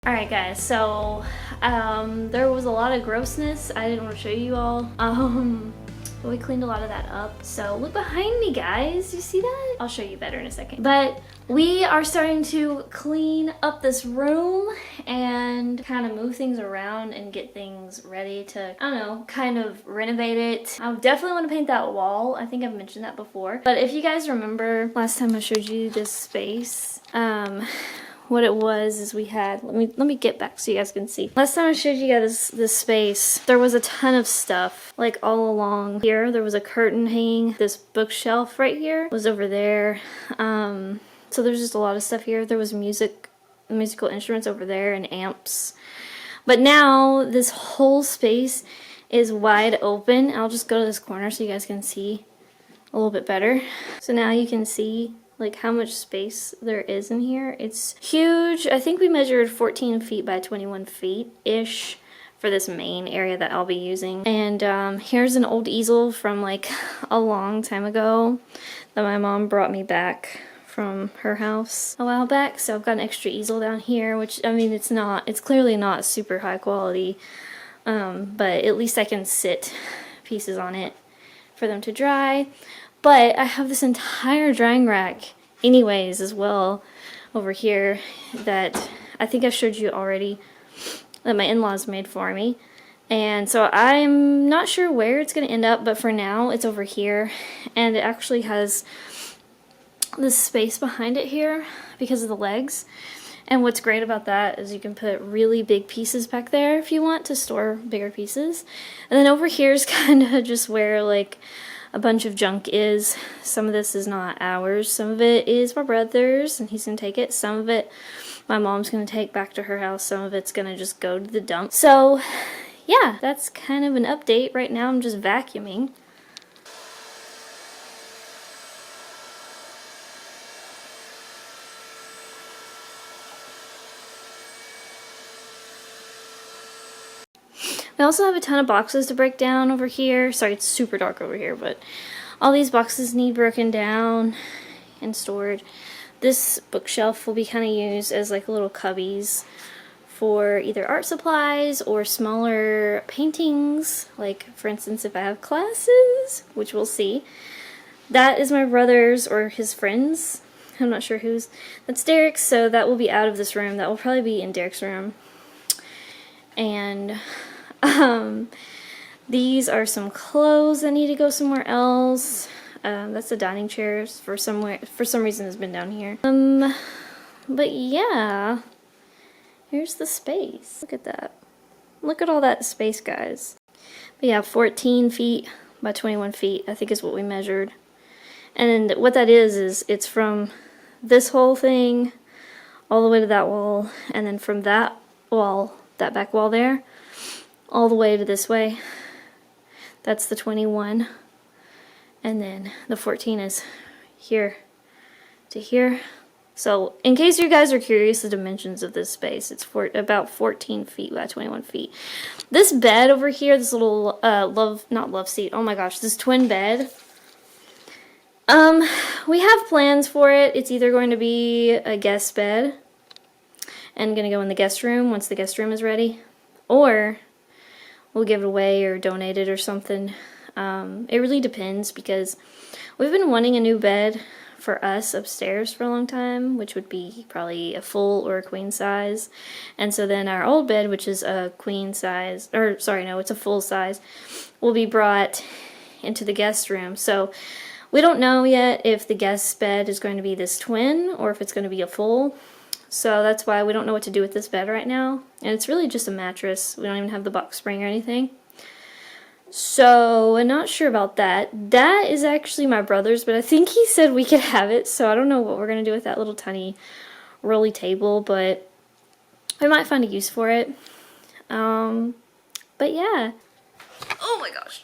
Alright guys, so there was a lot of grossness I didn't want to show you all. But we cleaned a lot of that up. So look behind me guys, you see that? I'll show you better in a second. But we are starting to clean up this room and kind of move things around and get things ready to, I don't know, kind of renovate it. I definitely want to paint that wall. I think I've mentioned that before. But if you guys remember last time I showed you this space, what it was is we had, let me get back so you guys can see. Last time I showed you guys this space, there was a ton of stuff like all along here. There was a curtain hanging. This bookshelf right here was over there. So there's just a lot of stuff here. There was musical instruments over there and amps. But now this whole space is wide open. I'll just go to this corner so you guys can see a little bit better. So now you can see like how much space there is in here. It's huge. I think we measured 14 feet by 21 feet-ish for this main area that I'll be using. And here's an old easel from like a long time ago that my mom brought me back from her house a while back. So I've got an extra easel down here, which, I mean, it's clearly not super high quality, but at least I can sit pieces on it for them to dry. But I have this entire drying rack anyways as well over here that I think I showed you already that my in-laws made for me. And so I'm not sure where it's going to end up, but for now it's over here. And it actually has this space behind it here because of the legs. And what's great about that is you can put really big pieces back there if you want to store bigger pieces. And then over here is kind of just where like a bunch of junk is. Some of this is not ours. Some of it is my brother's and he's gonna take it. Some of it my mom's gonna take back to her house. Some of it's gonna just go to the dump. So yeah, that's kind of an update. Right now I'm just vacuuming. We also have a ton of boxes to break down over here. Sorry, it's super dark over here, but all these boxes need broken down and stored. This bookshelf will be kind of used as like little cubbies for either art supplies or smaller paintings. Like, for instance, if I have classes, which we'll see. That is my brother's or his friend's. I'm not sure whose. That's Derek's, so that will be out of this room. That will probably be in Derek's room. And these are some clothes that need to go somewhere else. That's the dining chairs for some reason has been down here. But yeah, here's the space. Look at that. Look at all that space, guys. But yeah, 14 feet by 21 feet, I think is what we measured. And what that is it's from this whole thing all the way to that wall, and then from that wall, that back wall there, all the way to this way. That's the 21. And then the 14 is here to here. So in case you guys are curious the dimensions of this space, it's about 14 feet by 21 feet. This bed over here, this little not love seat, oh my gosh, this twin bed. We have plans for it. It's either going to be a guest bed and gonna go in the guest room once the guest room is ready, or we'll give it away or donate it or something. It really depends because we've been wanting a new bed for us upstairs for a long time, which would be probably a full or a queen size. And so then our old bed, which is a queen size, or sorry, no, it's a full size, will be brought into the guest room. So we don't know yet if the guest bed is going to be this twin or if it's going to be a full. So that's why we don't know what to do with this bed right now. And it's really just a mattress. We don't even have the box spring or anything. So I'm not sure about that. That is actually my brother's, but I think he said we could have it. So I don't know what we're going to do with that little tiny rolly table, but we might find a use for it. But yeah. Oh my gosh.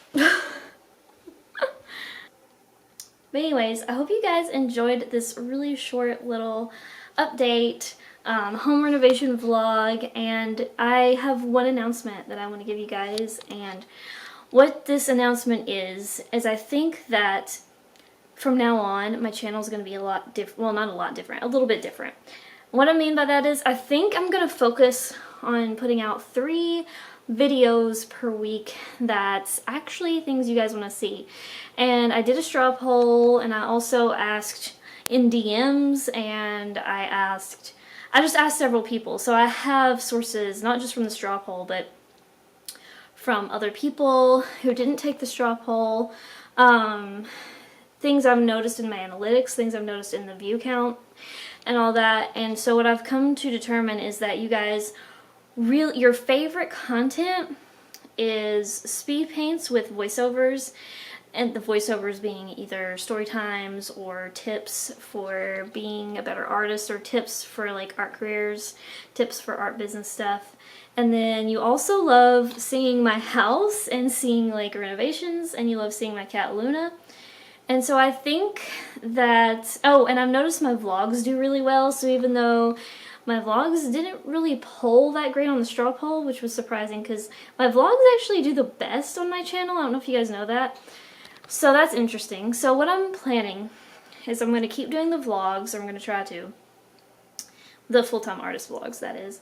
But anyways, I hope you guys enjoyed this really short little update, home renovation vlog, and I have one announcement that I want to give you guys. And what this announcement is I think that from now on my channel is going to be a lot different. Well, not a lot different, a little bit different. What I mean by that is I think I'm gonna focus on putting out 3 videos per week that's actually things you guys want to see. And I did a straw poll, and I also asked in DMs, and I just asked several people. So I have sources not just from the straw poll, but from other people who didn't take the straw poll, things I've noticed in my analytics, things I've noticed in the view count, and all that. And so what I've come to determine is that you guys your favorite content is speed paints with voiceovers, and the voiceovers being either story times or tips for being a better artist, or tips for like art careers, tips for art business stuff. And then you also love seeing my house and seeing like renovations, and you love seeing my cat Luna. And so I think that, oh, and I've noticed my vlogs do really well, so even though my vlogs didn't really poll that great on the straw poll, which was surprising because my vlogs actually do the best on my channel. I don't know if you guys know that. So that's interesting. So what I'm planning is I'm going to keep doing the vlogs, or I'm going to try to. The full-time artist vlogs, that is.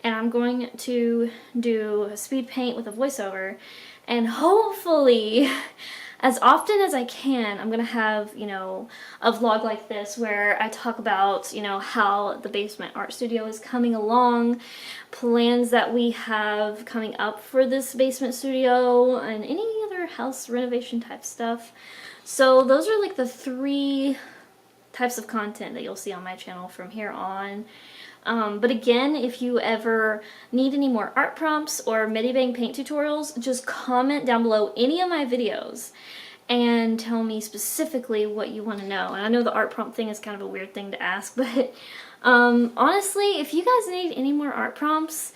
And I'm going to do a speed paint with a voiceover, and hopefully as often as I can, I'm gonna have, you know, a vlog like this where I talk about, you know, how the basement art studio is coming along, plans that we have coming up for this basement studio, and any other house renovation type stuff. So those are like the 3 types of content that you'll see on my channel from here on. But again, if you ever need any more art prompts or Medibang paint tutorials, just comment down below any of my videos and tell me specifically what you want to know. And I know the art prompt thing is kind of a weird thing to ask, but honestly, if you guys need any more art prompts,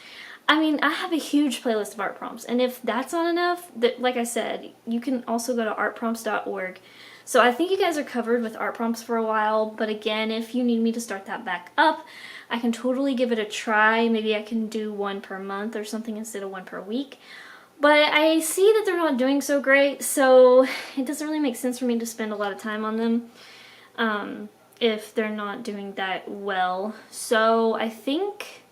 I mean, I have a huge playlist of art prompts, and if that's not enough, like I said, you can also go to artprompts.org. So I think you guys are covered with art prompts for a while, but again, if you need me to start that back up, I can totally give it a try. Maybe I can do 1 per month or something instead of 1 per week. But I see that they're not doing so great, so it doesn't really make sense for me to spend a lot of time on them if they're not doing that well. So I think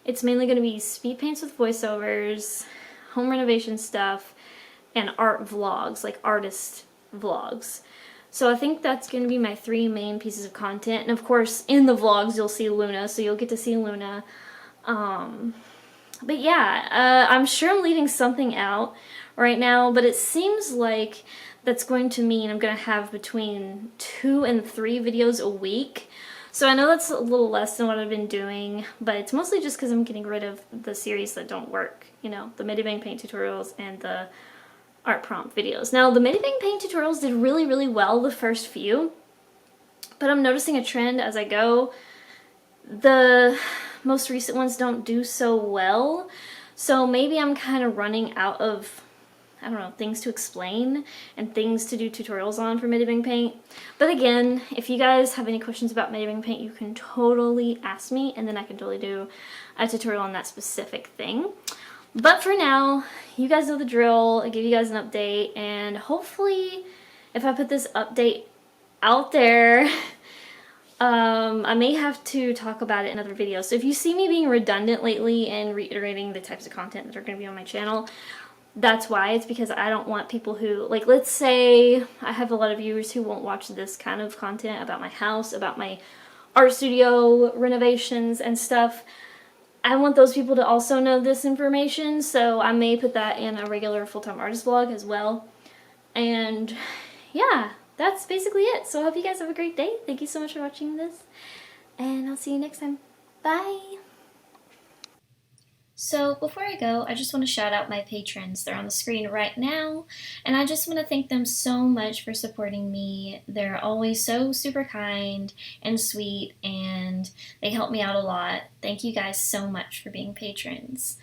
it's mainly going to be speed paints with voiceovers, home renovation stuff, and art vlogs, like artist vlogs. So I think that's going to be my 3 main pieces of content. And of course, in the vlogs, you'll see Luna, so you'll get to see Luna. But yeah, I'm sure I'm leaving something out right now, but it seems like that's going to mean I'm going to have between 2 and 3 videos a week. So I know that's a little less than what I've been doing, but it's mostly just because I'm getting rid of the series that don't work. You know, the Medibang paint tutorials and the art prompt videos. Now, the Medibang paint tutorials did really, really well the first few, but I'm noticing a trend as I go. The most recent ones don't do so well, so maybe I'm kind of running out of, I don't know, things to explain and things to do tutorials on for Medibang paint. But again, if you guys have any questions about Medibang paint, you can totally ask me, and then I can totally do a tutorial on that specific thing. But for now, you guys know the drill. I give you guys an update, and hopefully if I put this update out there, I may have to talk about it in other videos. So if you see me being redundant lately and reiterating the types of content that are going to be on my channel, that's why. It's because I don't want people who, like, let's say I have a lot of viewers who won't watch this kind of content about my house, about my art studio renovations and stuff. I want those people to also know this information, so I may put that in a regular full-time artist vlog as well. And yeah, that's basically it. So I hope you guys have a great day. Thank you so much for watching this, and I'll see you next time. Bye! So before I go, I just want to shout out my patrons. They're on the screen right now, and I just want to thank them so much for supporting me. They're always so super kind and sweet, and they help me out a lot. Thank you guys so much for being patrons.